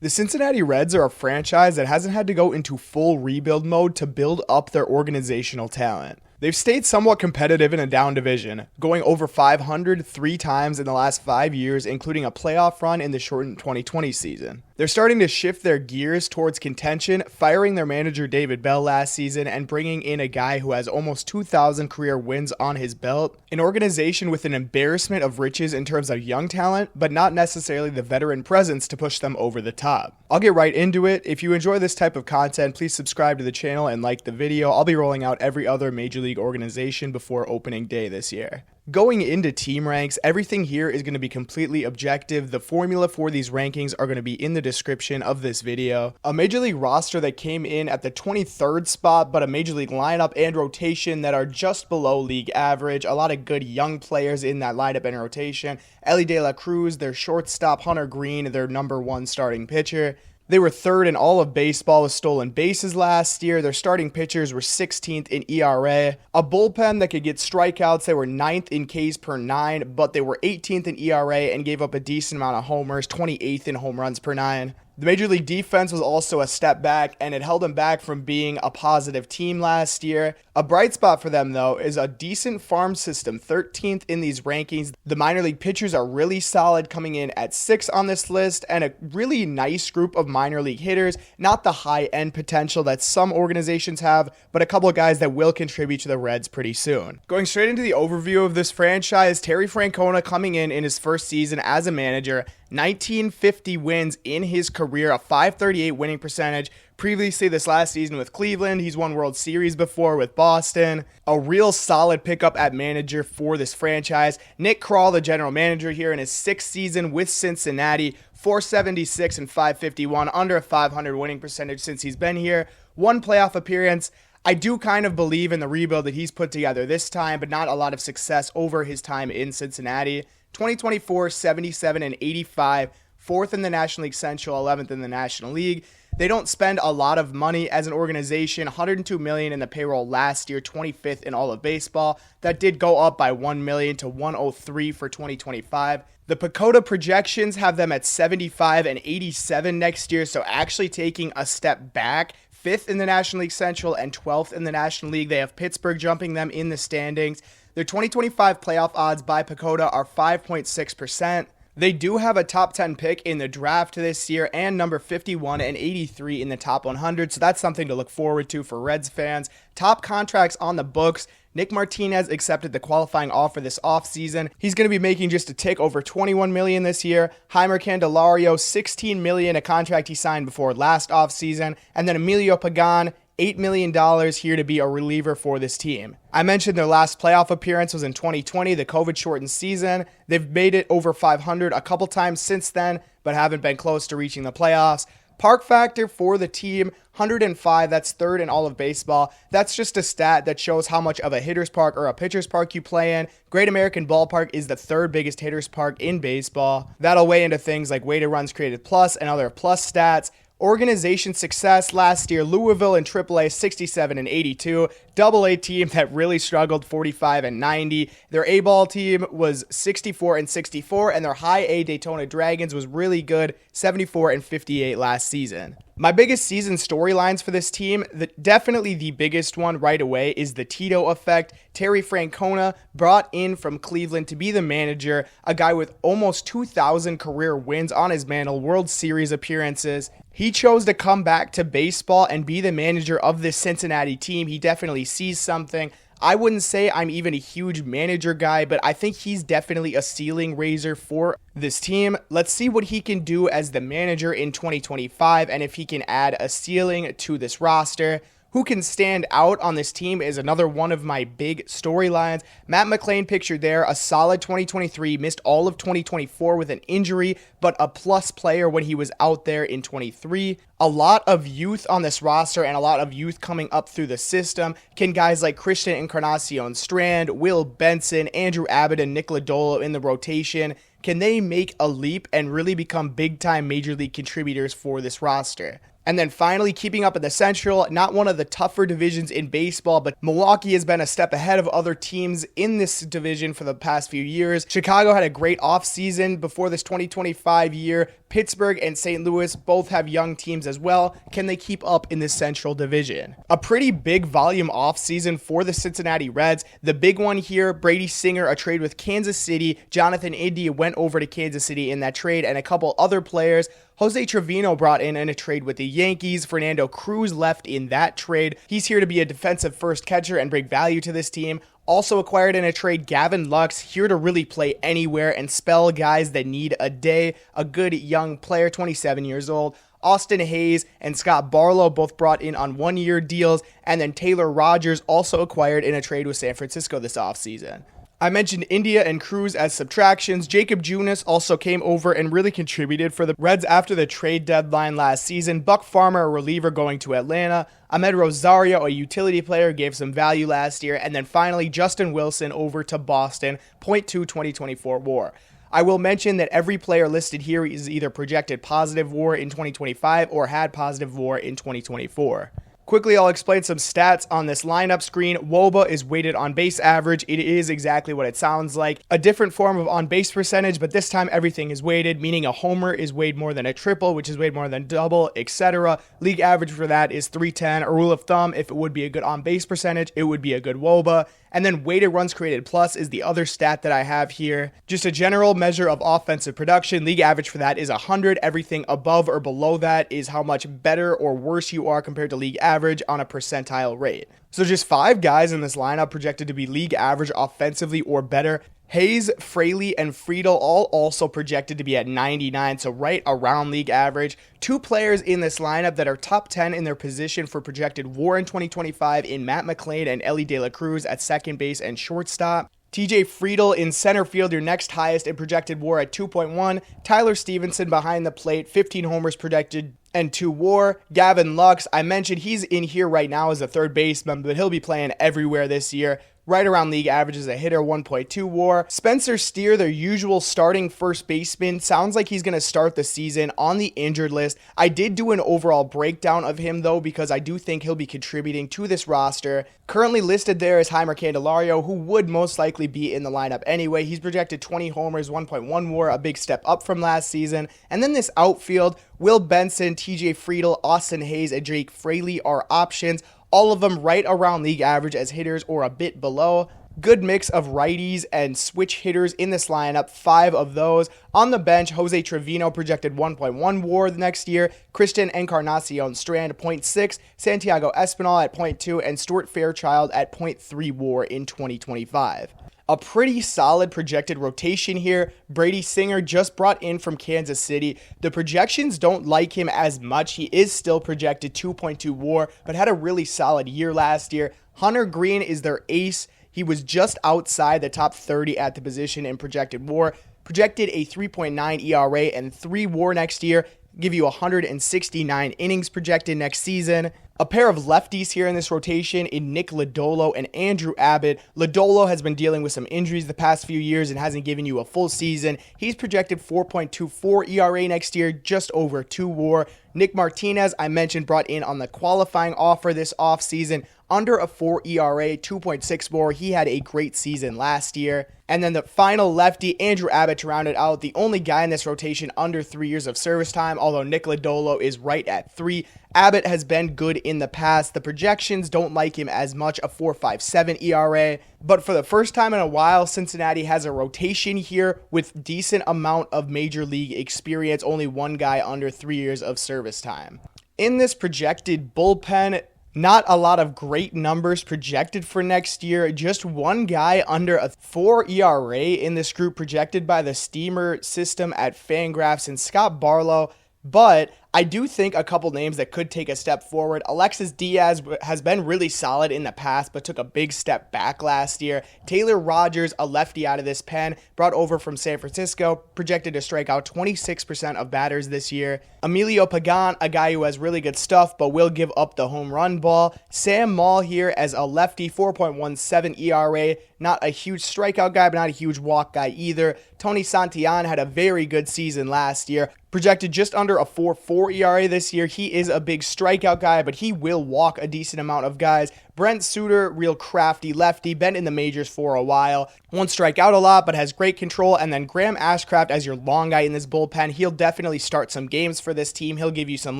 The Cincinnati Reds are a franchise that hasn't had to go into full rebuild mode to build up their organizational talent. They've stayed somewhat competitive in a down division, going over 500 3 times in the last 5 years, including a playoff run in the shortened 2020 season. They're starting to shift their gears towards contention, firing their manager David Bell last season and bringing in a guy who has almost 2,000 career wins on his belt. An organization with an embarrassment of riches in terms of young talent, but not necessarily the veteran presence to push them over the top. I'll get right into it. If you enjoy this type of content, please subscribe to the channel and like the video. I'll be rolling out every other Major League organization before opening day this year. Going into team ranks, everything here is going to be completely objective. The formula for these rankings are going to be in the description of this video. A Major League roster that came in at the 23rd spot, but a Major League lineup and rotation that are just below league average. A lot of good young players in that lineup and rotation. Elly De La Cruz, their shortstop, Hunter Greene, their #1 starting pitcher. They were 3rd in all of baseball with stolen bases last year. Their starting pitchers were 16th in ERA. A bullpen that could get strikeouts. They were 9th in Ks per 9, but they were 18th in ERA and gave up a decent amount of homers, 28th in home runs per 9. The Major League defense was also a step back, and it held them back from being a positive team last year. A bright spot for them, though, is a decent farm system, 13th in these rankings. The minor league pitchers are really solid, coming in at 6 on this list, and a really nice group of minor league hitters. Not the high-end potential that some organizations have, but a couple of guys that will contribute to the Reds pretty soon. Going straight into the overview of this franchise, Terry Francona coming in his first season as a manager, 1950 wins in his career, a .538 winning percentage. Previously this last season with Cleveland, he's won World Series before with Boston. A real solid pickup at manager for this franchise. Nick Krall, the general manager here in his 6th season with Cincinnati, .476 and .551, under a .500 winning percentage since he's been here. 1 playoff appearance. I do kind of believe in the rebuild that he's put together this time, but not a lot of success over his time in Cincinnati. 2024, 77 and 85, 4th in the National League Central, 11th in the National League. They don't spend a lot of money as an organization, $102 million in the payroll last year, 25th in all of baseball. That did go up by $1 million to $103 for 2025. The PECOTA projections have them at 75 and 87 next year, so actually taking a step back. 5th in the National League Central and 12th in the National League. They have Pittsburgh jumping them in the standings. Their 2025 playoff odds by PECOTA are 5.6%. They do have a top 10 pick in the draft this year and number 51 and 83 in the top 100, so that's something to look forward to for Reds fans. Top contracts on the books. Nick Martinez accepted the qualifying offer this offseason. He's going to be making just a tick over $21 million this year. Jeimer Candelario, $16 million, a contract he signed before last offseason. And then Emilio Pagan, $8 million here to be a reliever for this team. I mentioned their last playoff appearance was in 2020, the COVID-shortened season. They've made it over 500 a couple times since then, but haven't been close to reaching the playoffs. Park factor for the team, 105. That's 3rd in all of baseball. That's just a stat that shows how much of a hitter's park or a pitcher's park you play in. Great American Ballpark is the 3rd biggest hitter's park in baseball. That'll weigh into things like weighted runs created plus and other plus stats. Organization success last year, Louisville in AAA, 67 and 82. AA team that really struggled, 45 and 90. Their A-ball team was 64 and 64, and their high A Daytona Dragons was really good, 74 and 58 last season. My biggest season storylines for this team, definitely the biggest one right away, is the Tito effect. Terry Francona brought in from Cleveland to be the manager, a guy with almost 2,000 career wins on his mantle, World Series appearances. He chose to come back to baseball and be the manager of this Cincinnati team. He definitely sees something. I wouldn't say I'm even a huge manager guy, but I think he's definitely a ceiling raiser for this team. Let's see what he can do as the manager in 2025 and if he can add a ceiling to this roster. Who can stand out on this team is another one of my big storylines. Matt McLain pictured there, a solid 2023, missed all of 2024 with an injury, but a plus player when he was out there in 23. A lot of youth on this roster and a lot of youth coming up through the system. Can guys like Christian Encarnacion Strand, Will Benson, Andrew Abbott, and Nick Lodolo in the rotation, can they make a leap and really become big-time major league contributors for this roster? And then finally, keeping up in the Central, not one of the tougher divisions in baseball, but Milwaukee has been a step ahead of other teams in this division for the past few years. Chicago had a great offseason before this 2025 year. Pittsburgh and St. Louis both have young teams as well. Can they keep up in this Central division? A pretty big volume offseason for the Cincinnati Reds. The big one here, Brady Singer, a trade with Kansas City. Jonathan India went over to Kansas City in that trade, and a couple other players. Jose Trevino brought in a trade with the Yankees. Fernando Cruz left in that trade. He's here to be a defensive first catcher and bring value to this team. Also acquired in a trade, Gavin Lux, here to really play anywhere and spell guys that need a day. A good young player, 27 years old. Austin Hayes and Scott Barlow both brought in on one-year deals. And then Taylor Rogers also acquired in a trade with San Francisco this offseason. I mentioned India and Cruz as subtractions. Jacob Junis also came over and really contributed for the Reds after the trade deadline last season. Buck Farmer, a reliever, going to Atlanta. Ahmed Rosario, a utility player, gave some value last year. And then finally, Justin Wilson over to Boston, .2 2024 WAR. I will mention that every player listed here is either projected positive WAR in 2025 or had positive WAR in 2024. Quickly, I'll explain some stats on this lineup screen. WOBA is weighted on base average. It is exactly what it sounds like. A different form of on base percentage, but this time everything is weighted, meaning a homer is weighed more than a triple, which is weighed more than double, etc. League average for that is 310. A rule of thumb, if it would be a good on base percentage, it would be a good WOBA. And then weighted runs created plus is the other stat that I have here. Just a general measure of offensive production. League average for that is 100. Everything above or below that is how much better or worse you are compared to league average on a percentile rate. So just 5 guys in this lineup projected to be league average offensively or better. Hayes, Fraley, and Friedl all also projected to be at 99, so right around league average. 2 players in this lineup that are top 10 in their position for projected WAR in 2025 in Matt McLain and Elly De La Cruz at second base and shortstop. TJ Friedl in center field, your next highest in projected WAR at 2.1. Tyler Stephenson behind the plate, 15 homers projected and 2 WAR. Gavin Lux, I mentioned he's in here right now as a third baseman, but he'll be playing everywhere this year. Right around league average as a hitter, 1.2 WAR. Spencer Steer, their usual starting first baseman, sounds like he's going to start the season on the injured list. I did do an overall breakdown of him, though, because I do think he'll be contributing to this roster. Currently listed there is Jeimer Candelario, who would most likely be in the lineup anyway. He's projected 20 homers, 1.1 WAR, a big step up from last season. And then this outfield, Will Benson, TJ Friedl, Austin Hayes, and Jake Fraley are options. All of them right around league average as hitters or a bit below. Good mix of righties and switch hitters in this lineup, 5 of those. On the bench, Jose Trevino projected 1.1 WAR the next year, Christian Encarnacion Strand 0.6, Santiago Espinal at 0.2, and Stuart Fairchild at 0.3 WAR in 2025. A pretty solid projected rotation here. Brady Singer just brought in from Kansas City. The projections don't like him as much. He is still projected 2.2 WAR, but had a really solid year last year. Hunter Greene is their ace. He was just outside the top 30 at the position in projected WAR. Projected a 3.9 ERA and 3 WAR next year. Give you 169 innings projected next season. A pair of lefties here in this rotation in Nick Lodolo and Andrew Abbott. Lodolo has been dealing with some injuries the past few years and hasn't given you a full season. He's projected 4.24 ERA next year, just over 2 WAR. Nick Martinez, I mentioned, brought in on the qualifying offer this offseason. Under a 4 ERA, 2.6 WAR. He had a great season last year. And then the final lefty, Andrew Abbott, to round it out. The only guy in this rotation under 3 years of service time, although Nick Lodolo is right at 3. Abbott has been good in the past. The projections don't like him as much, a 4.57 ERA. But for the first time in a while, Cincinnati has a rotation here with decent amount of major league experience. Only one guy under 3 years of service time. In this projected bullpen, not a lot of great numbers projected for next year. Just one guy under a 4 ERA in this group projected by the Steamer system at Fangraphs, and Scott Barlow. But I do think a couple names that could take a step forward. Alexis Diaz has been really solid in the past, but took a big step back last year. Taylor Rogers, a lefty out of this pen, brought over from San Francisco, projected to strike out 26% of batters this year. Emilio Pagan, a guy who has really good stuff, but will give up the home run ball. Sam Maul here as a lefty, 4.17 ERA. Not a huge strikeout guy, but not a huge walk guy either. Tony Santiago had a very good season last year, projected just under a 4.4 2.4 ERA this year. He is a big strikeout guy, but he will walk a decent amount of guys. Brent Suter, real crafty lefty, been in the majors for a while. Won't strike out a lot, but has great control. And then Graham Ashcraft as your long guy in this bullpen. He'll definitely start some games for this team. He'll give you some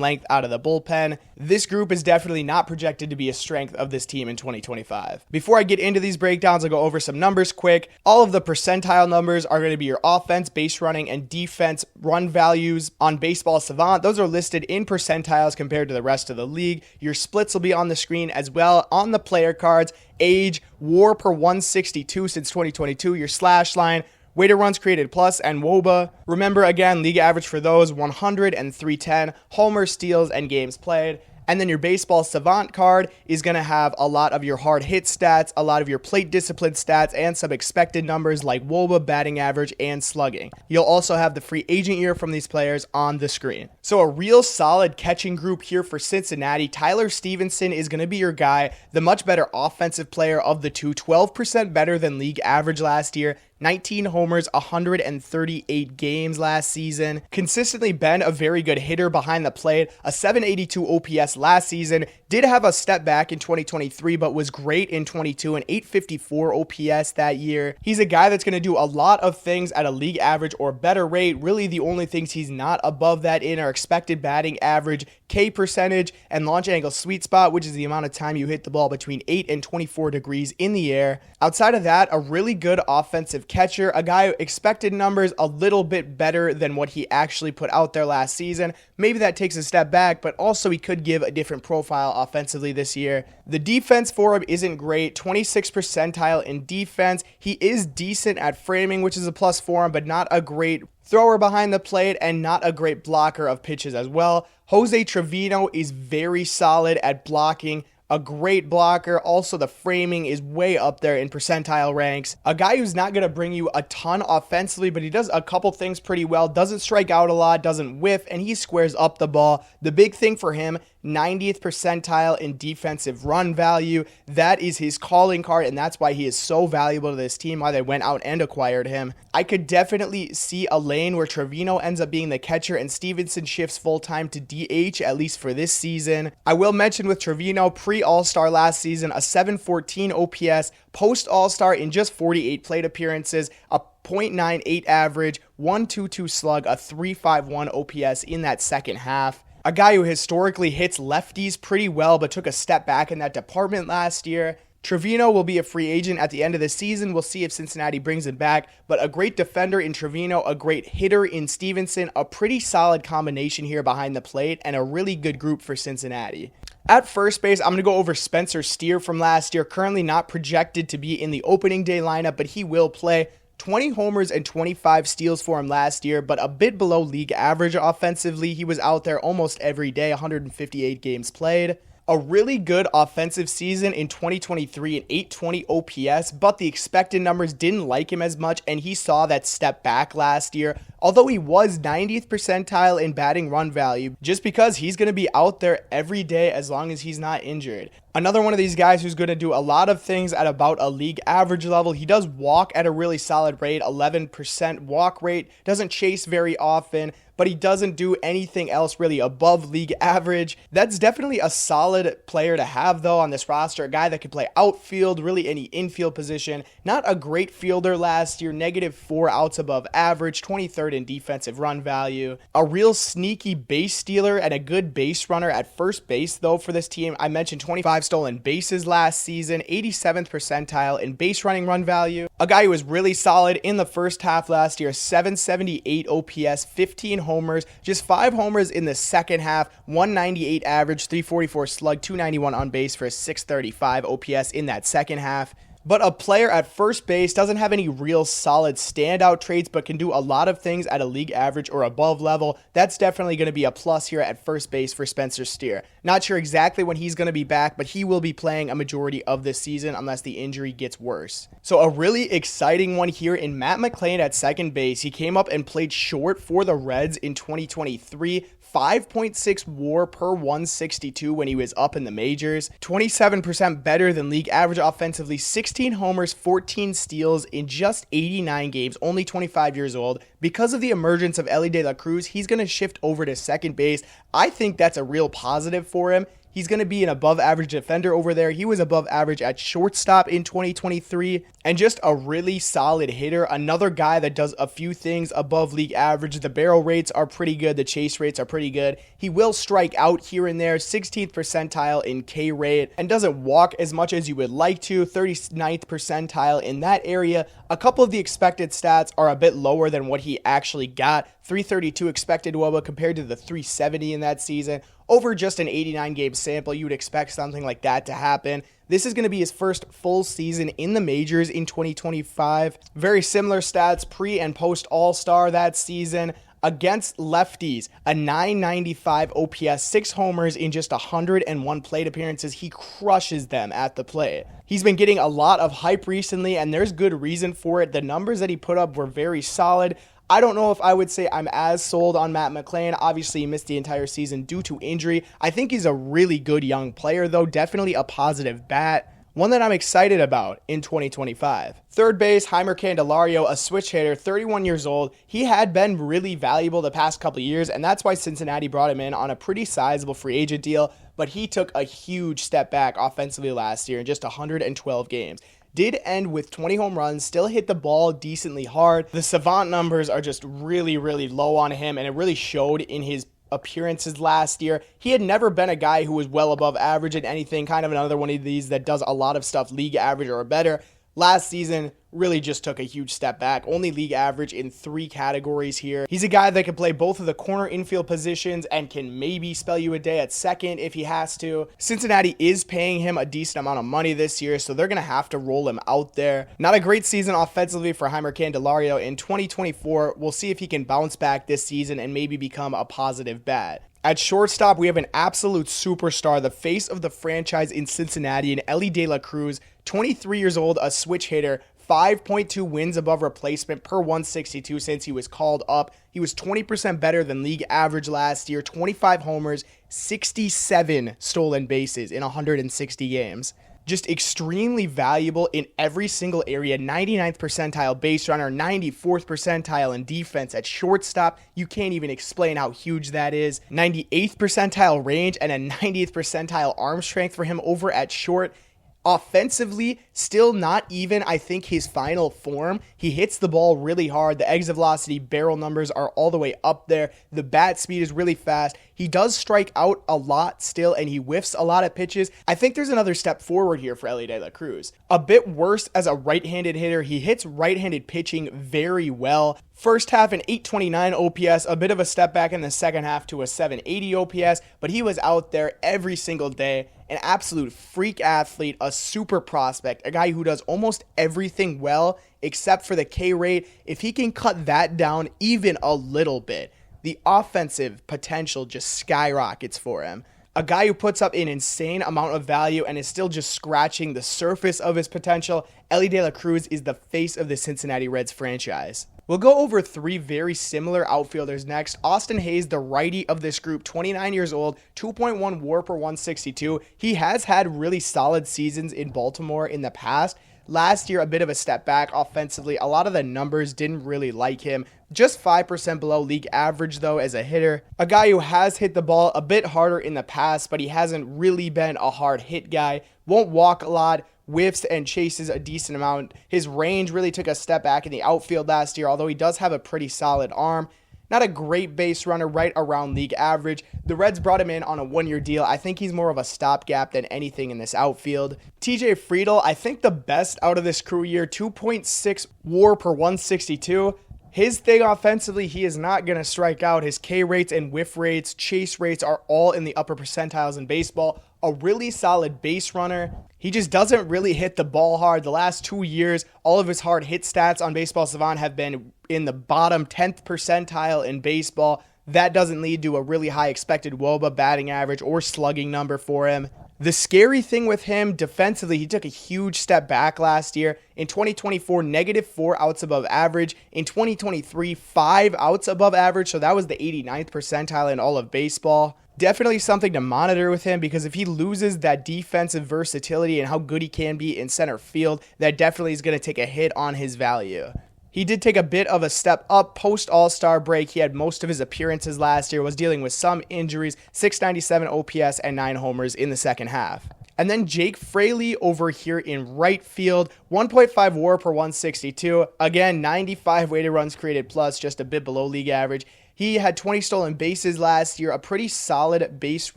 length out of the bullpen. This group is definitely not projected to be a strength of this team in 2025. Before I get into these breakdowns, I'll go over some numbers quick. All of the percentile numbers are going to be your offense, base running, and defense run values on Baseball Savant. Those are listed in percentiles compared to the rest of the league. Your splits will be on the screen as well. On the player cards, age, WAR per 162 since 2022, your slash line, weighted runs created plus, and WOBA. Remember, again, league average for those, 100 and 310, homers, steals, and games played. And then your Baseball Savant card is going to have a lot of your hard hit stats, a lot of your plate discipline stats, and some expected numbers like WOBA, batting average, and slugging. You'll also have the free agent year from these players on the screen. So a real solid catching group here for Cincinnati. Tyler Stephenson is going to be your guy, the much better offensive player of the two, 12% better than league average last year. 19 homers, 138 games last season. Consistently been a very good hitter behind the plate. A 782 OPS last season. Did have a step back in 2023, but was great in 22, and 854 OPS that year. He's a guy that's going to do a lot of things at a league average or better rate. Really, the only things he's not above that in are expected batting average, K percentage, and launch angle sweet spot, which is the amount of time you hit the ball between 8 and 24 degrees in the air. Outside of that, a really good offensive catcher, a guy who expected numbers a little bit better than what he actually put out there last season. Maybe that takes a step back, but also he could give a different profile offensively this year. The defense for him isn't great, 26th percentile in defense. He is decent at framing, which is a plus for him, but not a great thrower behind the plate and not a great blocker of pitches as well. Jose Trevino is very solid at blocking, a great blocker. Also, the framing is way up there in percentile ranks. A guy who's not going to bring you a ton offensively, but he does a couple things pretty well. Doesn't strike out a lot, doesn't whiff, and he squares up the ball. The big thing for him, 90th percentile in defensive run value. That is his calling card, and that's why he is so valuable to this team, why they went out and acquired him. I could definitely see a lane where Trevino ends up being the catcher and Stephenson shifts full-time to DH, at least for this season. I will mention with Trevino, pre-All-Star last season, a 714 OPS, post-All-Star in just 48 plate appearances, a .98 average, 122 slug, a 351 OPS in that second half. A guy who historically hits lefties pretty well, but took a step back in that department last year. Trevino will be a free agent at the end of the season. We'll see if Cincinnati brings him back, but a great defender in Trevino, a great hitter in Stephenson, a pretty solid combination here behind the plate, and a really good group for Cincinnati. At first base, I'm going to go over Spencer Steer from last year, currently not projected to be in the opening day lineup, but he will play. 20 homers and 25 steals for him last year, but a bit below league average offensively. He was out there almost every day, 158 games played. A really good offensive season in 2023 at 820 OPS, but the expected numbers didn't like him as much, and he saw that step back last year. Although he was 90th percentile in batting run value, just because he's going to be out there every day as long as he's not injured. Another one of these guys who's going to do a lot of things at about a league average level. He does walk at a really solid rate, 11% walk rate, doesn't chase very often, but he doesn't do anything else really above league average. That's definitely a solid player to have though on this roster, a guy that can play outfield, really any infield position. Not a great fielder last year, -4 outs above average, 23rd in defensive run value. A real sneaky base stealer and a good base runner at first base though for this team. I mentioned 25 stolen bases last season, 87th percentile in base running run value. A guy who was really solid in the first half last year, 778 OPS, 15 homers, just 5 homers in the second half, 198 average, 344 slug, 291 on base for a 635 OPS in that second half. But a player at first base doesn't have any real solid standout traits, but can do a lot of things at a league average or above level. That's definitely going to be a plus here at first base for Spencer Steer. Not sure exactly when he's going to be back, but he will be playing a majority of this season unless the injury gets worse. So a really exciting one here in Matt McLain at second base. He came up and played short for the Reds in 2023. 5.6 WAR per 162 when he was up in the majors, 27% better than league average offensively, 16 homers, 14 steals in just 89 games, only 25 years old. Because of the emergence of Elly De La Cruz, he's going to shift over to second base. I think that's a real positive for him. He's going to be an above average defender over there. He was above average at shortstop in 2023 and just a really solid hitter. Another guy that does a few things above league average. The barrel rates are pretty good. The chase rates are pretty good. He will strike out here and there, 16th percentile in K rate, and doesn't walk as much as you would like to, 39th percentile in that area. A couple of the expected stats are a bit lower than what he actually got. 332 expected WOBA compared to the 370 in that season. Over just an 89 game sample, you would expect something like that to happen. This is going to be his first full season in the majors in 2025. Very similar stats pre and post All-Star that season. Against lefties, a 995 OPS, 6 homers in just 101 plate appearances. He crushes them at the plate. He's been getting a lot of hype recently, and there's good reason for it. The numbers that he put up were very solid. I don't know if I would say I'm as sold on Matt McLain. Obviously, he missed the entire season due to injury. I think he's a really good young player, though. Definitely a positive bat. One that I'm excited about in 2025. Third base, Jeimer Candelario, a switch hitter, 31 years old. He had been really valuable the past couple of years, and that's why Cincinnati brought him in on a pretty sizable free agent deal, but he took a huge step back offensively last year in just 112 games. Did end with 20 home runs, still hit the ball decently hard. The Savant numbers are just really, really low on him, and it really showed in his appearances last year. He had never been a guy who was well above average in anything, kind of another one of these that does a lot of stuff league average or better. Last season, really just took a huge step back. Only league average in 3 categories here. He's a guy that can play both of the corner infield positions and can maybe spell you a day at second if he has to. Cincinnati is paying him a decent amount of money this year, so they're going to have to roll him out there. Not a great season offensively for Jeimer Candelario in 2024. We'll see if he can bounce back this season and maybe become a positive bat. At shortstop, we have an absolute superstar, the face of the franchise in Cincinnati, and Elly De La Cruz, 23 years old, a switch hitter, 5.2 wins above replacement per 162 since he was called up. He was 20% better than league average last year, 25 homers, 67 stolen bases in 160 games. Just extremely valuable in every single area. 99th percentile base runner, 94th percentile in defense at shortstop. You can't even explain how huge that is. 98th percentile range and a 90th percentile arm strength for him over at short. Offensively, still not even, I think, his final form. He hits the ball really hard. The exit velocity, barrel numbers are all the way up there. The bat speed is really fast. He does strike out a lot still, and he whiffs a lot of pitches. I think there's another step forward here for Elly De La Cruz. A bit worse as a right-handed hitter. He hits right-handed pitching very well. First half, an 829 OPS, a bit of a step back in the second half to a 780 OPS, but he was out there every single day. An absolute freak athlete, a super prospect, a guy who does almost everything well except for the K rate. If he can cut that down even a little bit, the offensive potential just skyrockets for him. A guy who puts up an insane amount of value and is still just scratching the surface of his potential. Elly De La Cruz is the face of the Cincinnati Reds franchise. We'll go over 3 very similar outfielders next. Austin Hayes, the righty of this group, 29 years old, 2.1 WAR per 162. He has had really solid seasons in Baltimore in the past. Last year, a bit of a step back offensively. A lot of the numbers didn't really like him. Just 5% below league average, though, as a hitter. A guy who has hit the ball a bit harder in the past, but he hasn't really been a hard hit guy. Won't walk a lot. Whiffs and chases a decent amount. His range really took a step back in the outfield last year, although he does have a pretty solid arm. Not a great base runner, right around league average. The Reds brought him in on a 1-year deal. I think he's more of a stopgap than anything in this outfield. TJ Friedl, I think the best out of this crew year, 2.6 WAR per 162. His thing offensively, he is not going to strike out. His K rates and whiff rates, chase rates are all in the upper percentiles in baseball. A really solid base runner. He just doesn't really hit the ball hard. The last 2 years, all of his hard hit stats on Baseball Savant have been in the bottom 10th percentile in baseball. That doesn't lead to a really high expected WOBA, batting average, or slugging number for him. The scary thing with him, defensively, he took a huge step back last year. In 2024, -4 outs above average. In 2023, 5 outs above average, so that was the 89th percentile in all of baseball. Definitely something to monitor with him, because if he loses that defensive versatility and how good he can be in center field, that definitely is going to take a hit on his value. He did take a bit of a step up post All-Star break. He had most of his appearances last year, was dealing with some injuries, 697 OPS and 9 homers in the second half. And then Jake Fraley over here in right field, 1.5 WAR per 162. Again, 95 weighted runs created plus, just a bit below league average. He had 20 stolen bases last year, a pretty solid base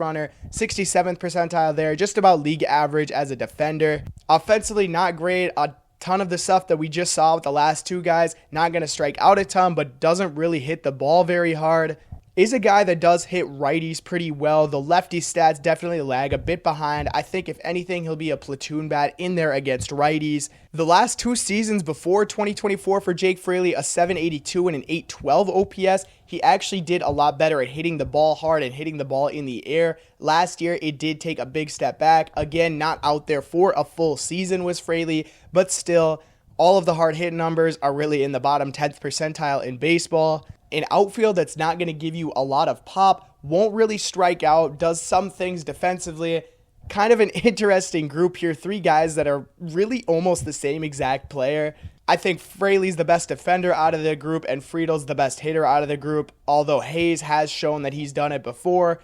runner, 67th percentile there, just about league average as a defender. Offensively, not great. A ton of the stuff that we just saw with the last two guys, not going to strike out a ton, but doesn't really hit the ball very hard. Is a guy that does hit righties pretty well. The lefty stats definitely lag a bit behind. I think if anything, he'll be a platoon bat in there against righties. The last 2 seasons before 2024 for Jake Fraley, a 782 and an 812 OPS. He actually did a lot better at hitting the ball hard and hitting the ball in the air. Last year, it did take a big step back. Again, not out there for a full season was Fraley, but still, all of the hard hit numbers are really in the bottom 10th percentile in baseball. An outfield that's not going to give you a lot of pop, won't really strike out, does some things defensively. Kind of an interesting group here. 3 guys that are really almost the same exact player. I think Fraley's the best defender out of the group and Friedl's the best hitter out of the group, although Hayes has shown that he's done it before.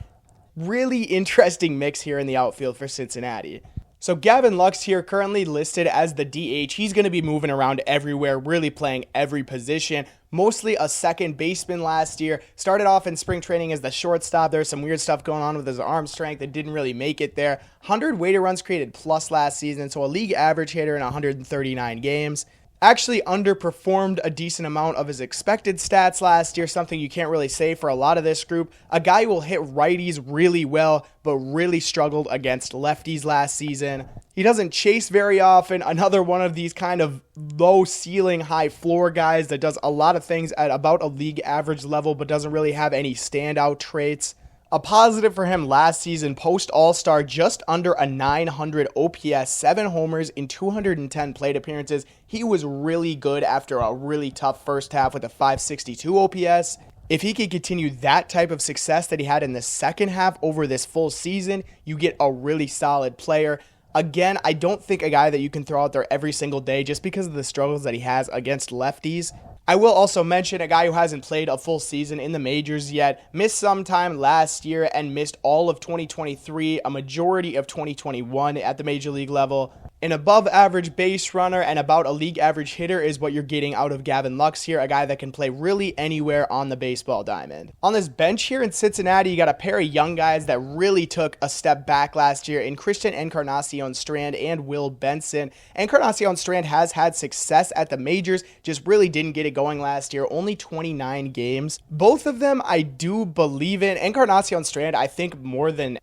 Really interesting mix here in the outfield for Cincinnati. So Gavin Lux here currently listed as the DH. He's going to be moving around everywhere, really playing every position. Mostly a second baseman last year. Started off in spring training as the shortstop. There's some weird stuff going on with his arm strength that didn't really make it there. 100 weighted runs created plus last season, so a league average hitter in 139 games. Actually underperformed a decent amount of his expected stats last year, something you can't really say for a lot of this group. A guy who will hit righties really well, but really struggled against lefties last season. He doesn't chase very often. Another one of these kind of low ceiling, high floor guys that does a lot of things at about a league average level, but doesn't really have any standout traits. A positive for him last season, post All-Star, just under a 900 OPS, 7 homers in 210 plate appearances. He was really good after a really tough first half with a 562 OPS. If he can continue that type of success that he had in the second half over this full season, you get a really solid player. Again, I don't think a guy that you can throw out there every single day just because of the struggles that he has against lefties. I will also mention a guy who hasn't played a full season in the majors yet, missed some time last year and missed all of 2023, a majority of 2021 at the major league level. An above average base runner and about a league average hitter is what you're getting out of Gavin Lux here, a guy that can play really anywhere on the baseball diamond. On this bench here in Cincinnati, you got a pair of young guys that really took a step back last year in Christian Encarnacion Strand and Will Benson. Encarnacion Strand has had success at the majors, just really didn't get it going last year, only 29 games. Both of them I do believe in. Encarnacion Strand, I think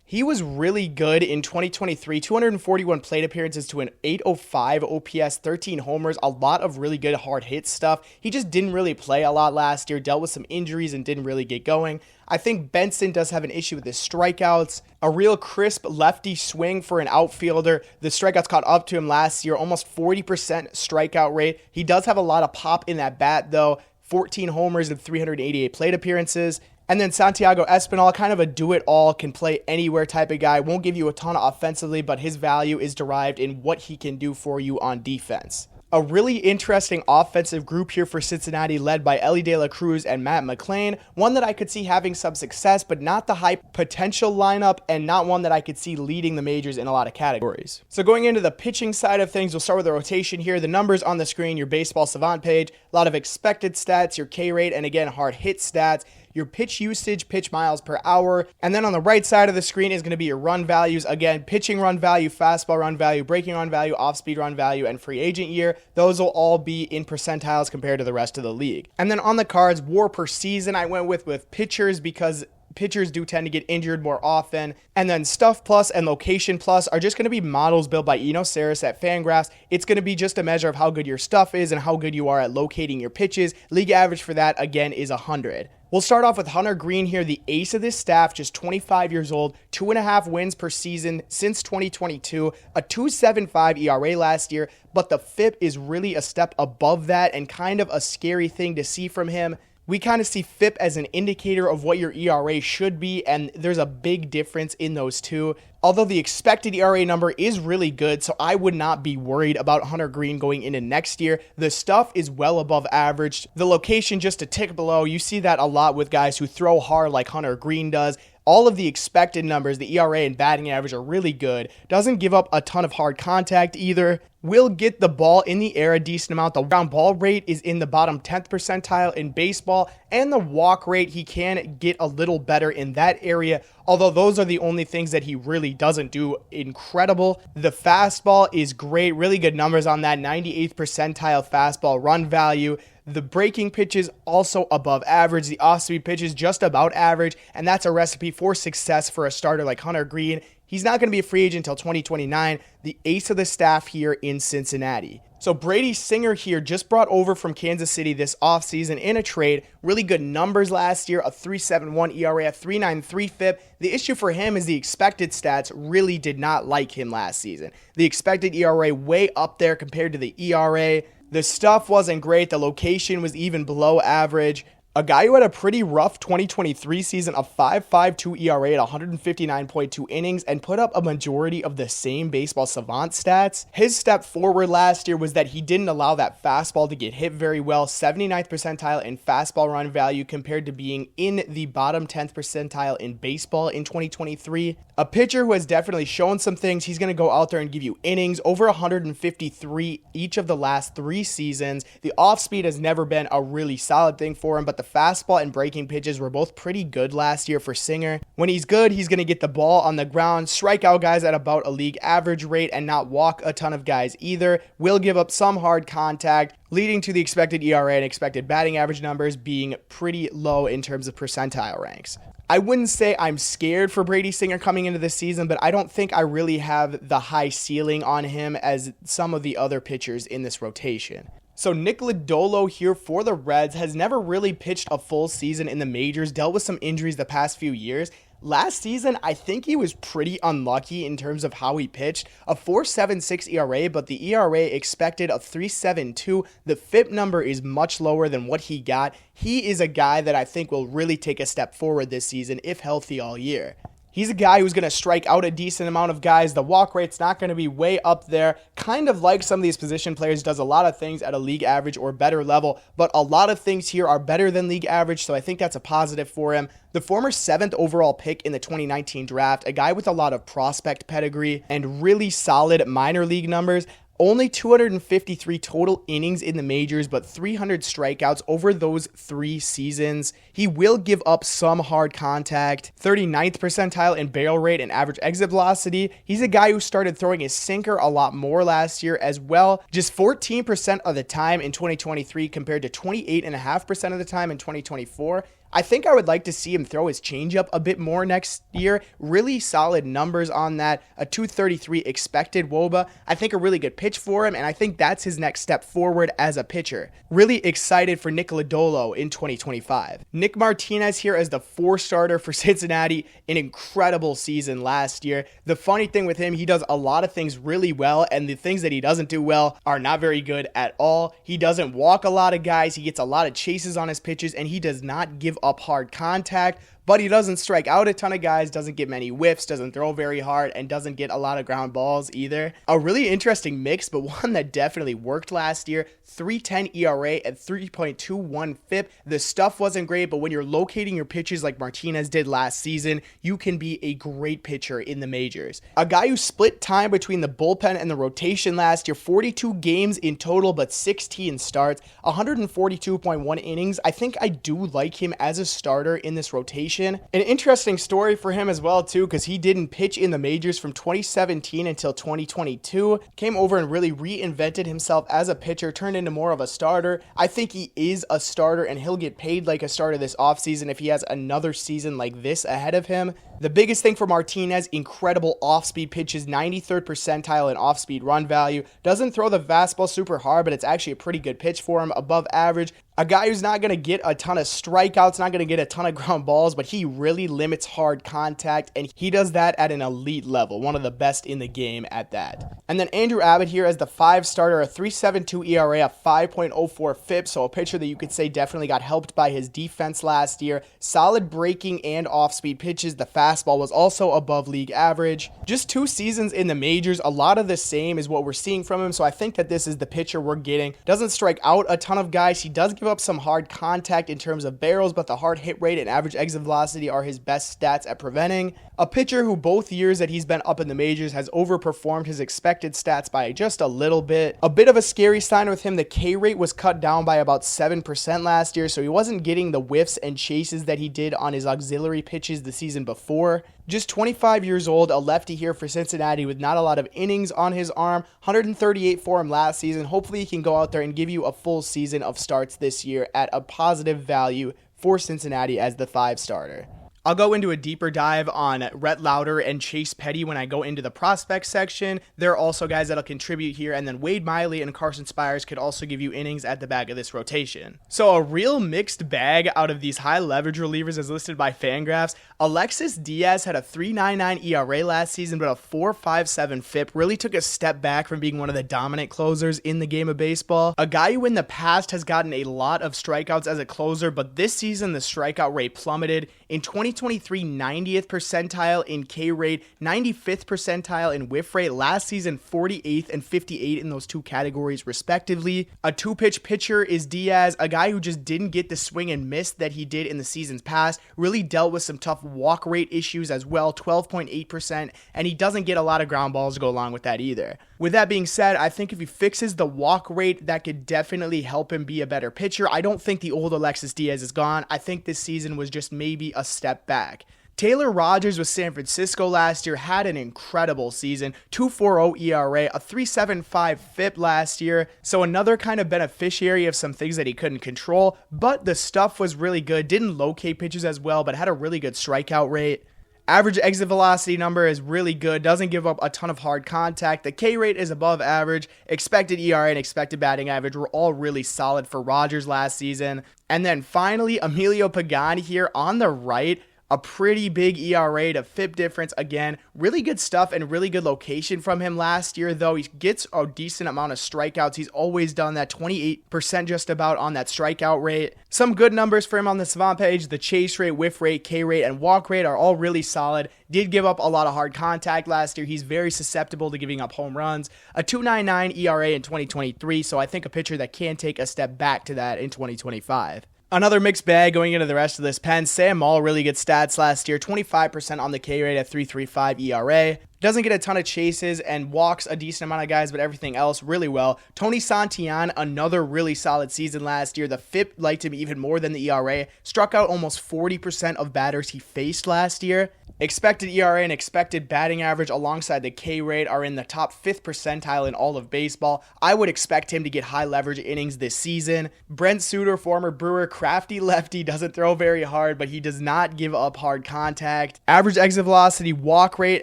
he was really good in 2023, 241 plate appearances to an 805 OPS, 13 homers, a lot of really good hard hit stuff. He just didn't really play a lot last year, dealt with some injuries and didn't really get going. I think Benson does have an issue with his strikeouts. A real crisp lefty swing for an outfielder. The strikeouts caught up to him last year, almost 40% strikeout rate. He does have a lot of pop in that bat though, 14 homers and 388 plate appearances. And then Santiago Espinal, kind of a do-it-all, can play anywhere type of guy. Won't give you a ton offensively, but his value is derived in what he can do for you on defense. A really interesting offensive group here for Cincinnati, led by Elly De La Cruz and Matt McLain. One that I could see having some success, but not the high potential lineup, and not one that I could see leading the majors in a lot of categories. So going into the pitching side of things, we'll start with the rotation here. The numbers on the screen, your baseball savant page, a lot of expected stats, your K rate, and again, hard hit stats, your pitch usage, pitch miles per hour. And then on the right side of the screen is going to be your run values. Again, pitching run value, fastball run value, breaking run value, off-speed run value, and free agent year. Those will all be in percentiles compared to the rest of the league. And then on the cards, WAR per season, I went with pitchers because pitchers do tend to get injured more often. And then Stuff Plus and Location Plus are just going to be models built by Eno Saris at Fangraphs. It's going to be just a measure of how good your stuff is and how good you are at locating your pitches. League average for that, again, is 100. We'll start off with Hunter Greene here, the ace of this staff, just 25 years old, 2.5 wins per season since 2022, a 2.75 ERA last year, but the FIP is really a step above that and kind of a scary thing to see from him. We kind of see FIP as an indicator of what your ERA should be, and there's a big difference in those two. Although the expected ERA number is really good, so I would not be worried about Hunter Greene going into next year. The stuff is well above average. The location just a tick below. You see that a lot with guys who throw hard like Hunter Greene does. All of the expected numbers, the ERA and batting average, are really good. Doesn't give up a ton of hard contact either. Will get the ball in the air a decent amount. The ground ball rate is in the bottom 10th percentile in baseball, and the walk rate, he can get a little better in that area, although those are the only things that he really doesn't do incredible. The fastball is great, really good numbers on that, 98th percentile fastball run value. The breaking pitches also above average. The off-speed pitches just about average, and that's a recipe for success for a starter like Hunter Greene. He's not going to be a free agent until 2029, the ace of the staff here in Cincinnati. So Brady Singer here just brought over from Kansas City this offseason in a trade. Really good numbers last year, a 3.71 ERA, a 3.93 FIP. The issue for him is the expected stats really did not like him last season. The expected ERA way up there compared to the ERA. The stuff wasn't great. The location was even below average. A guy who had a pretty rough 2023 season, a 5.52 ERA at 159.2 innings, and put up a majority of the same baseball savant stats. His step forward last year was that he didn't allow that fastball to get hit very well, 79th percentile in fastball run value compared to being in the bottom 10th percentile in baseball in 2023. A pitcher who has definitely shown some things. He's going to go out there and give you innings, over 153 each of the last 3 seasons. The off-speed has never been a really solid thing for him, but the fastball and breaking pitches were both pretty good last year for Singer. When he's good, he's going to get the ball on the ground, strike out guys at about a league average rate, and not walk a ton of guys either. Will give up some hard contact, leading to the expected ERA and expected batting average numbers being pretty low in terms of percentile ranks. I wouldn't say I'm scared for Brady Singer coming into this season, but I don't think I really have the high ceiling on him as some of the other pitchers in this rotation. So Nick Lodolo here for the Reds has never really pitched a full season in the majors, dealt with some injuries the past few years. Last season, I think he was pretty unlucky in terms of how he pitched. A 4.76 ERA, but the ERA expected a 3.72. The FIP number is much lower than what he got. He is a guy that I think will really take a step forward this season if healthy all year. He's a guy who's going to strike out a decent amount of guys. The walk rate's not going to be way up there. Kind of like some of these position players, does a lot of things at a league average or better level, but a lot of things here are better than league average, so I think that's a positive for him. The former 7th overall pick in the 2019 draft, a guy with a lot of prospect pedigree and really solid minor league numbers. Only 253 total innings in the majors, but 300 strikeouts over those 3 seasons. He will give up some hard contact. 39th percentile in barrel rate and average exit velocity. He's a guy who started throwing his sinker a lot more last year as well. Just 14% of the time in 2023 compared to 28.5% of the time in 2024. I think I would like to see him throw his changeup a bit more next year. Really solid numbers on that. A 233 expected WOBA. I think a really good pitch for him, and I think that's his next step forward as a pitcher. Really excited for Nick Lodolo in 2025. Nick Martinez here as the 4 starter for Cincinnati. An incredible season last year. The funny thing with him, he does a lot of things really well, and the things that he doesn't do well are not very good at all. He doesn't walk a lot of guys. He gets a lot of chases on his pitches, and he does not give up hard contact, but he doesn't strike out a ton of guys, doesn't get many whiffs, doesn't throw very hard, and doesn't get a lot of ground balls either. A really interesting mix, but one that definitely worked last year. 3.10 ERA at 3.21 FIP. The stuff wasn't great, but when you're locating your pitches like Martinez did last season, you can be a great pitcher in the majors. A guy who split time between the bullpen and the rotation last year, 42 games in total, but 16 starts, 142.1 innings. I think I do like him as a starter in this rotation. rotation. An interesting story for him as well too, because he didn't pitch in the majors from 2017 until 2022, came over and really reinvented himself as a pitcher, turned into more of a starter. I think he is a starter and he'll get paid like a starter this offseason if he has another season like this ahead of him. The biggest thing for Martinez, incredible off-speed pitches, 93rd percentile in off-speed run value. Doesn't throw the fastball super hard, but it's actually a pretty good pitch for him, above average. A guy who's not going to get a ton of strikeouts, not going to get a ton of ground balls, but he really limits hard contact, and he does that at an elite level, one of the best in the game at that. And then Andrew Abbott here as the 5 starter, a 3.72 ERA, a 5.04 FIP, so a pitcher that you could say definitely got helped by his defense last year. Solid breaking and off-speed pitches. The fastball was also above league average. Just 2 seasons in the majors, a lot of the same is what we're seeing from him, so I think that this is the pitcher we're getting. Doesn't strike out a ton of guys. He does give up some hard contact in terms of barrels, but the hard hit rate and average exit velocity are his best stats at preventing. A pitcher who both years that he's been up in the majors has overperformed his expected stats by just a little bit. A bit of a scary sign with him, the K rate was cut down by about 7% last year, so he wasn't getting the whiffs and chases that he did on his auxiliary pitches the season before. Just 25 years old, a lefty here for Cincinnati with not a lot of innings on his arm, 138 for him last season. Hopefully he can go out there and give you a full season of starts this year at a positive value for Cincinnati as the 5 starter. I'll go into a deeper dive on Rhett Lowder and Chase Petty when I go into the prospect section. There are also guys that'll contribute here, and then Wade Miley and Carson Spires could also give you innings at the back of this rotation. So a real mixed bag out of these high leverage relievers as listed by Fangraphs. Alexis Diaz had a 3.99 ERA last season, but a 4.57 FIP. Really took a step back from being one of the dominant closers in the game of baseball. A guy who in the past has gotten a lot of strikeouts as a closer, but this season the strikeout rate plummeted. In 2023, 90th percentile in K rate, 95th percentile in whiff rate. Last season, 48th and 58 in those 2 categories respectively. A 2-pitch pitcher is Diaz, a guy who just didn't get the swing and miss that he did in the seasons past. Really dealt with some tough walk rate issues as well, 12.8%, and he doesn't get a lot of ground balls to go along with that either. With that being said, I think if he fixes the walk rate, that could definitely help him be a better pitcher. I don't think the old Alexis Diaz is gone. I think this season was just maybe a step back. Taylor Rogers with San Francisco last year had an incredible season, 2.40 ERA, a 3.75 FIP last year, so another kind of beneficiary of some things that he couldn't control, but the stuff was really good, didn't locate pitches as well, but had a really good strikeout rate. Average exit velocity number is really good, doesn't give up a ton of hard contact. The K rate is above average. Expected ERA and expected batting average were all really solid for Rogers last season. And then finally, Emilio Pagan here on the right. A pretty big ERA to FIP difference. Again, really good stuff and really good location from him last year, though. He gets a decent amount of strikeouts. He's always done that, 28% just about on that strikeout rate. Some good numbers for him on the Savant page. The chase rate, whiff rate, K rate, and walk rate are all really solid. Did give up a lot of hard contact last year. He's very susceptible to giving up home runs. A 2.99 ERA in 2023, so I think a pitcher that can take a step back to that in 2025. Another mixed bag going into the rest of this pen. Sam Moll, really good stats last year. 25% on the K rate at 3.35 ERA. Doesn't get a ton of chases and walks a decent amount of guys, but everything else really well. Tony Santiago, another really solid season last year. The FIP liked him even more than the ERA. Struck out almost 40% of batters he faced last year. Expected ERA and expected batting average alongside the K rate are in the top 5th percentile in all of baseball. I would expect him to get high leverage innings this season. Brent Suter, former Brewer, crafty lefty, doesn't throw very hard, but he does not give up hard contact. Average exit velocity, walk rate,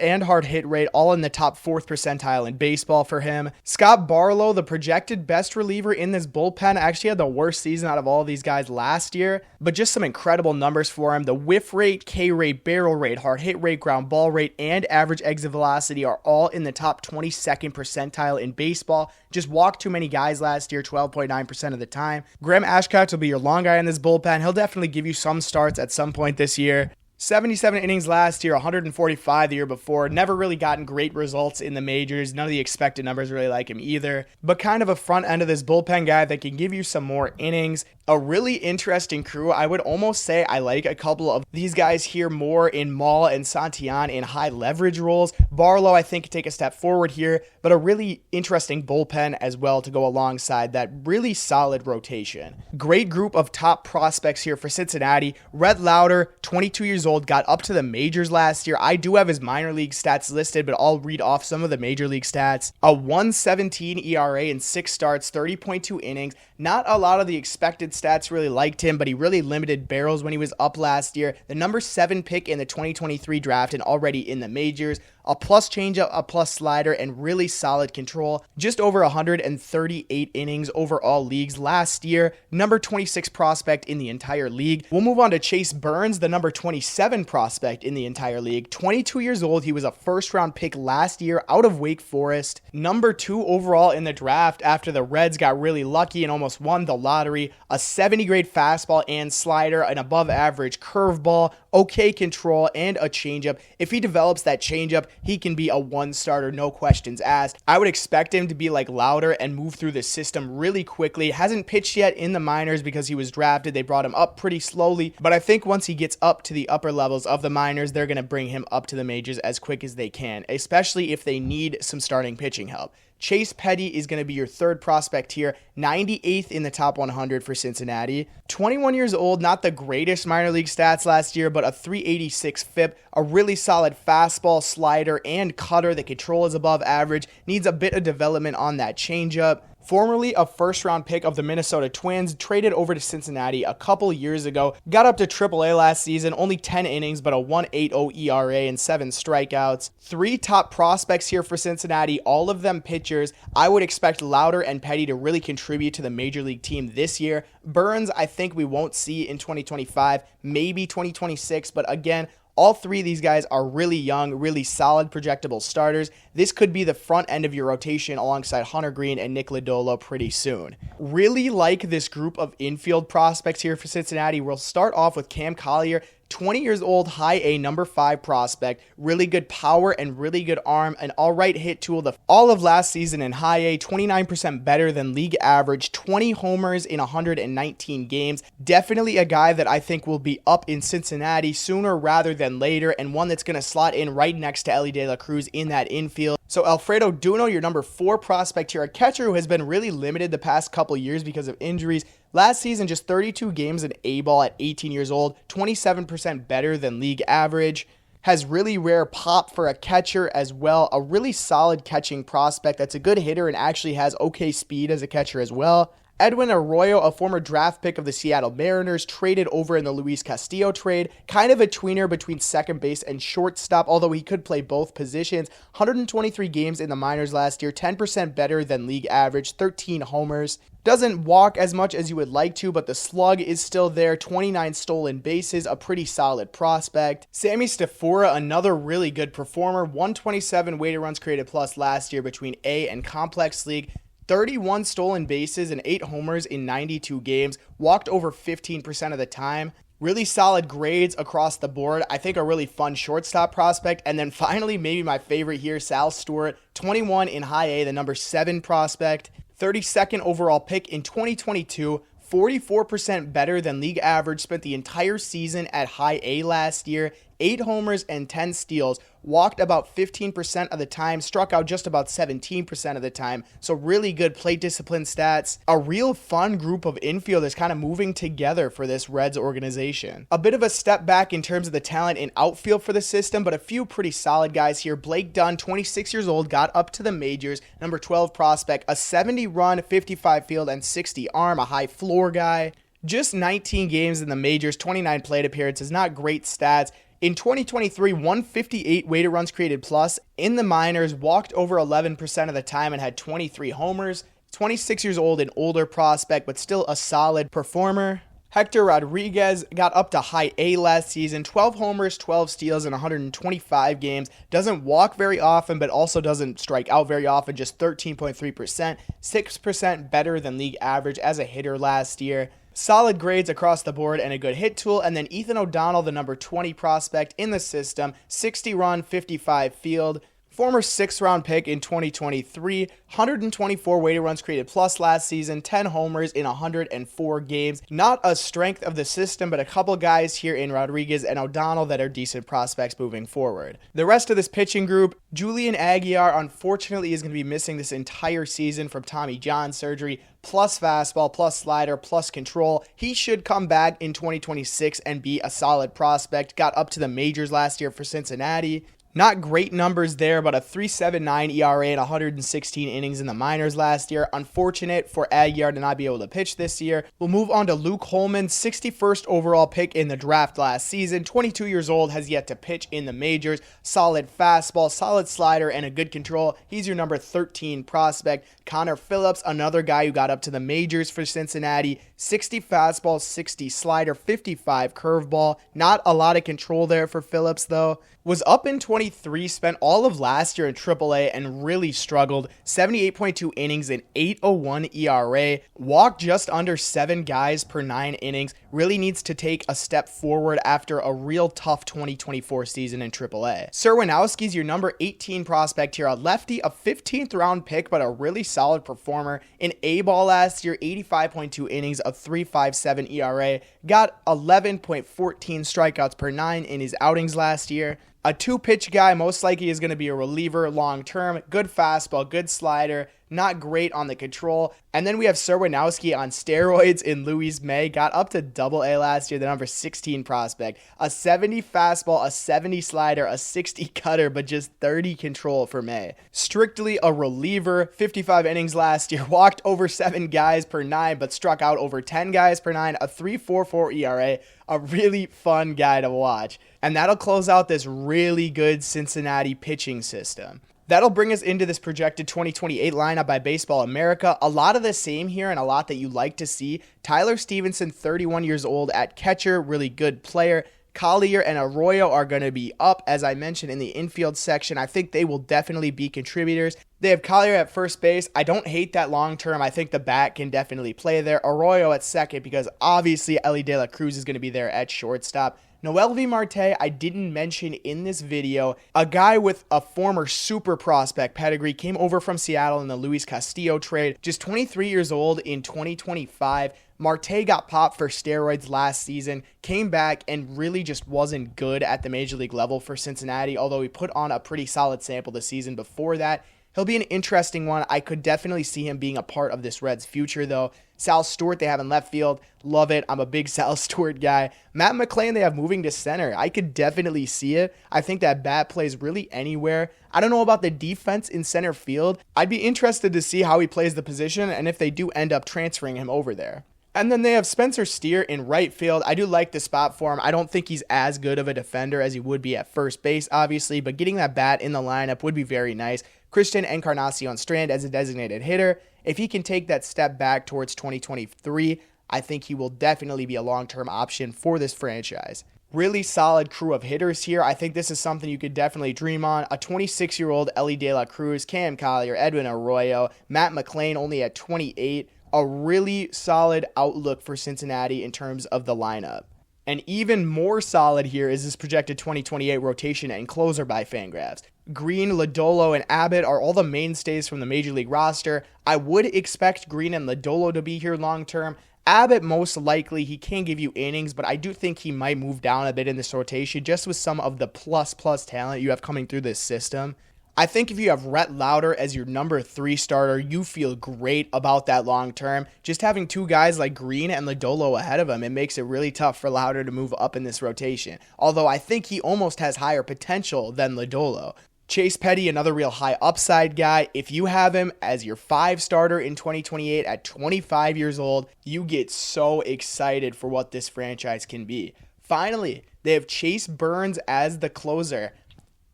and hard hit rate all in the top 4th percentile in baseball for him. Scott Barlow, the projected best reliever in this bullpen, actually had the worst season out of all of these guys last year, but just some incredible numbers for him. The whiff rate, K rate, barrel rate, hard hit rate, ground ball rate, and average exit velocity are all in the top 22nd percentile in baseball. Just walked too many guys last year, 12.9% of the time. Graham Ashcraft will be your long guy in this bullpen. He'll definitely give you some starts at some point this year. 77 innings last year, 145 the year before. Never really gotten great results in the majors. None of the expected numbers really like him either. But kind of a front end of this bullpen guy that can give you some more innings. A really interesting crew. I would almost say I like a couple of these guys here more in Moll and Santiago in high leverage roles. Barlow, I think, could take a step forward here, but a really interesting bullpen as well to go alongside that really solid rotation. Great group of top prospects here for Cincinnati. Rhett Lowder, 22 years years old, got up to the majors last year. I do have his minor league stats listed, but I'll read off some of the major league stats. A 1.17 ERA in 6 starts, 30.2 innings. Not a lot of the expected stats really liked him, but he really limited barrels when he was up last year. The number 7 pick in the 2023 draft and already in the majors. A plus changeup, a plus slider, and really solid control. Just over 138 innings over all leagues last year. Number 26 prospect in the entire league. We'll move on to Chase Burns, the number 27 prospect in the entire league. 22 years old. He was a first-round pick last year out of Wake Forest. Number 2 overall in the draft after the Reds got really lucky and almost won the lottery. A 70-grade fastball and slider, an above-average curveball, okay control, and a changeup. If he develops that changeup, he can be a 1-starter, no questions asked. I would expect him to be like Lowder and move through the system really quickly. Hasn't pitched yet in the minors because he was drafted. They brought him up pretty slowly, but I think once he gets up to the upper levels of the minors, they're going to bring him up to the majors as quick as they can, especially if they need some starting pitching help. Chase Petty is going to be your 3rd prospect here, 98th in the top 100 for Cincinnati. 21 years old, not the greatest minor league stats last year, but a 386 FIP, a really solid fastball, slider, and cutter. The control is above average, needs a bit of development on that changeup. Formerly a first-round pick of the Minnesota Twins, traded over to Cincinnati a couple years ago. Got up to AAA last season, only 10 innings, but a 1.80 ERA and 7 strikeouts. 3 top prospects here for Cincinnati, all of them pitchers. I would expect Lowder and Petty to really contribute to the major league team this year. Burns, I think we won't see in 2025, maybe 2026, but again, all 3 of these guys are really young, really solid, projectable starters. This could be the front end of your rotation alongside Hunter Greene and Nick Lodolo pretty soon. Really like this group of infield prospects here for Cincinnati. We'll start off with Cam Collier. 20 years old, high A, number 5 prospect, really good power and really good arm, an alright hit tool. All of last season in high A, 29% better than league average, 20 homers in 119 games. Definitely a guy that I think will be up in Cincinnati sooner rather than later, and one that's going to slot in right next to Elly De La Cruz in that infield. So Alfredo Duno, your number 4 prospect here, a catcher who has been really limited the past couple years because of injuries. Last season, just 32 games in A-ball at 18 years old, 27% better than league average. Has really rare pop for a catcher as well. A really solid catching prospect that's a good hitter and actually has okay speed as a catcher as well. Edwin Arroyo, a former draft pick of the Seattle Mariners, traded over in the Luis Castillo trade. Kind of a tweener between second base and shortstop, although he could play both positions. 123 games in the minors last year, 10% better than league average, 13 homers. Doesn't walk as much as you would like to, but the slug is still there. 29 stolen bases, a pretty solid prospect. Sammy Stefura, another really good performer. 127 weighted runs created plus last year between A and Complex League. 31 stolen bases and 8 homers in 92 games. Walked over 15% of the time. Really solid grades across the board. I think a really fun shortstop prospect. And then finally, maybe my favorite here, Sal Stewart. 21 in high A, the number 7 prospect. 32nd overall pick in 2022. 44% better than league average. Spent the entire season at high A last year. 8 homers and 10 steals. Walked about 15% of the time, struck out just about 17% of the time. So really good plate discipline stats. A real fun group of infielders kind of moving together for this Reds organization. A bit of a step back in terms of the talent in outfield for the system, but a few pretty solid guys here. Blake Dunn, 26 years old, got up to the majors. Number 12 prospect, a 70 run, 55 field, and 60 arm, a high floor guy. Just 19 games in the majors, 29 plate appearances, not great stats. In 2023, 158 weighted runs created plus. In the minors, walked over 11% of the time and had 23 homers. 26 years old, an older prospect, but still a solid performer. Hector Rodriguez got up to high A last season, 12 homers, 12 steals in 125 games. Doesn't walk very often, but also doesn't strike out very often, just 13.3%, 6% better than league average as a hitter last year. Solid grades across the board and a good hit tool. And then Ethan O'Donnell, the number 20 prospect in the system, 60 run, 55 field. Former 6th round pick in 2023, 124 weighted runs created plus last season, 10 homers in 104 games. Not a strength of the system, but a couple guys here in Rodriguez and O'Donnell that are decent prospects moving forward. The rest of this pitching group, Julian Aguilar unfortunately is going to be missing this entire season from Tommy John surgery, plus fastball, plus slider, plus control. He should come back in 2026 and be a solid prospect. Got up to the majors last year for Cincinnati. Not great numbers there, but a 3.79 ERA and 116 innings in the minors last year. Unfortunate for Aguilar to not be able to pitch this year. We'll move on to Luke Holman, 61st overall pick in the draft last season. 22 years old, has yet to pitch in the majors. Solid fastball, solid slider, and a good control. He's your number 13 prospect. Connor Phillips, another guy who got up to the majors for Cincinnati. 60 fastball, 60 slider, 55 curveball. Not a lot of control there for Phillips, though. Was up in 23, spent all of last year in AAA and really struggled. 78.2 innings and 8.01 ERA. Walked just under 7 guys per 9 innings. Really needs to take a step forward after a real tough 2024 season in AAA. Serwinowski's your number 18 prospect here. A lefty, a 15th round pick, but a really solid performer. In A-ball last year, 85.2 innings, a 3.57 ERA. Got 11.14 strikeouts per 9 in his outings last year. A 2-pitch guy, most likely is going to be a reliever long-term. Good fastball, good slider, not great on the control. And then we have Serwinowski on steroids in Luis May. Got up to AA last year, the number 16 prospect. A 70 fastball, a 70 slider, a 60 cutter, but just 30 control for May. Strictly a reliever, 55 innings last year. Walked over 7 guys per 9, but struck out over 10 guys per 9. A 3.44 ERA. A really fun guy to watch. And that'll close out this really good Cincinnati pitching system. That'll bring us into this projected 2028 lineup by Baseball America. A lot of the same here and a lot that you like to see. Tyler Stephenson, 31 years old at catcher, really good player. Collier and Arroyo are going to be up, as I mentioned in the infield section. I think they will definitely be contributors. They have Collier at first base. I don't hate that long term. I think the bat can definitely play there. Arroyo at second because obviously Elly De La Cruz is going to be there at shortstop. Noelvi Marte, I didn't mention in this video, a guy with a former super prospect pedigree, came over from Seattle in the Luis Castillo trade, just 23 years old in 2025. Marte got popped for steroids last season, came back and really just wasn't good at the major league level for Cincinnati, although he put on a pretty solid sample the season before that. He'll be an interesting one. I could definitely see him being a part of this Reds future, though. Sal Stewart, they have in left field. Love it. I'm a big Sal Stewart guy. Matt McLain, they have moving to center. I could definitely see it. I think that bat plays really anywhere. I don't know about the defense in center field. I'd be interested to see how he plays the position and if they do end up transferring him over there. And then they have Spencer Steer in right field. I do like the spot for him. I don't think he's as good of a defender as he would be at first base, obviously, but getting that bat in the lineup would be very nice. Christian Encarnacion Strand as a designated hitter. If he can take that step back towards 2023, I think he will definitely be a long-term option for this franchise. Really solid crew of hitters here. I think this is something you could definitely dream on. A 26-year-old Elly De La Cruz, Cam Collier, Edwin Arroyo, Matt McLain only at 28. A really solid outlook for Cincinnati in terms of the lineup. And even more solid here is this projected 2028 rotation and closer by Fangraphs. Greene, Lodolo, and Abbott are all the mainstays from the Major League roster. I would expect Greene and Lodolo to be here long term. Abbott, most likely, he can give you innings, but I do think he might move down a bit in this rotation just with some of the plus talent you have coming through this system. I think if you have Rhett Lowder as your number 3 starter, you feel great about that long term. Just having 2 guys like Greene and Lodolo ahead of him, it makes it really tough for Lowder to move up in this rotation. Although I think he almost has higher potential than Lodolo. Chase Petty, another real high upside guy. If you have him as your 5 starter in 2028 at 25 years old, you get so excited for what this franchise can be. Finally, they have Chase Burns as the closer.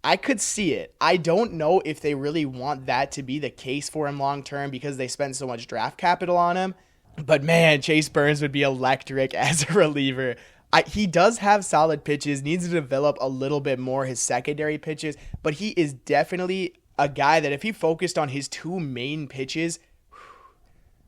I could see it. I don't know if they really want that to be the case for him long term because they spend so much draft capital on him. But man, Chase Burns would be electric as a reliever. He does have solid pitches, needs to develop a little bit more his secondary pitches, but he is definitely a guy that if he focused on his 2 main pitches,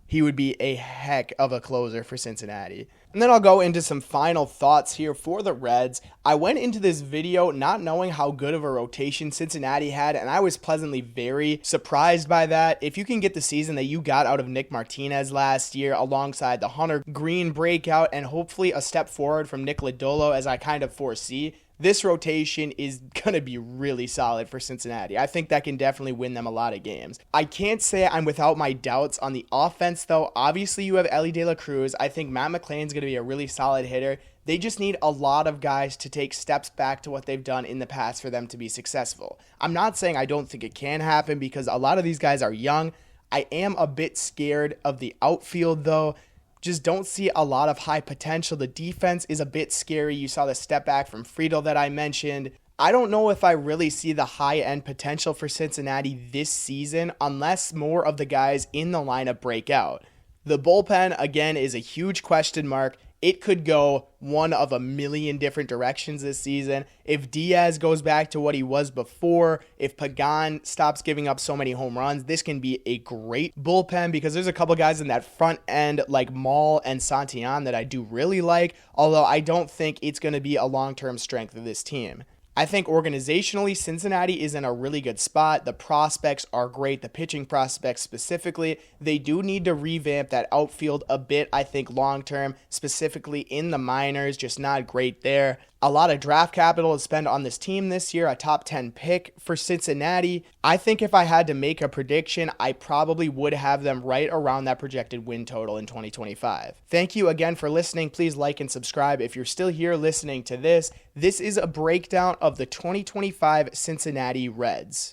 he would be a heck of a closer for Cincinnati. And then I'll go into some final thoughts here for the Reds. I went into this video not knowing how good of a rotation Cincinnati had, and I was pleasantly very surprised by that. If you can get the season that you got out of Nick Martinez last year alongside the Hunter Greene breakout and hopefully a step forward from Nick Lodolo, as I kind of foresee, this rotation is going to be really solid for Cincinnati. I think that can definitely win them a lot of games. I can't say I'm without my doubts on the offense, though. Obviously, you have Elly De La Cruz. I think Matt McLain's going to be a really solid hitter. They just need a lot of guys to take steps back to what they've done in the past for them to be successful. I'm not saying I don't think it can happen because a lot of these guys are young. I am a bit scared of the outfield, though. Just don't see a lot of high potential. The defense is a bit scary. You saw the step back from Friedl that I mentioned. I don't know if I really see the high-end potential for Cincinnati this season unless more of the guys in the lineup break out. The bullpen, again, is a huge question mark. It could go one of a million different directions this season. If Diaz goes back to what he was before, if Pagan stops giving up so many home runs, this can be a great bullpen because there's a couple guys in that front end like MiLB and Santiago that I do really like, although I don't think it's going to be a long-term strength of this team. I think organizationally, Cincinnati is in a really good spot. The prospects are great. The pitching prospects specifically, they do need to revamp that outfield a bit, I think, long-term, specifically in the minors, just not great there. A lot of draft capital to spend on this team this year, a top 10 pick for Cincinnati. I think if I had to make a prediction, I probably would have them right around that projected win total in 2025. Thank you again for listening. Please like and subscribe if you're still here listening to this. This is a breakdown of the 2025 Cincinnati Reds.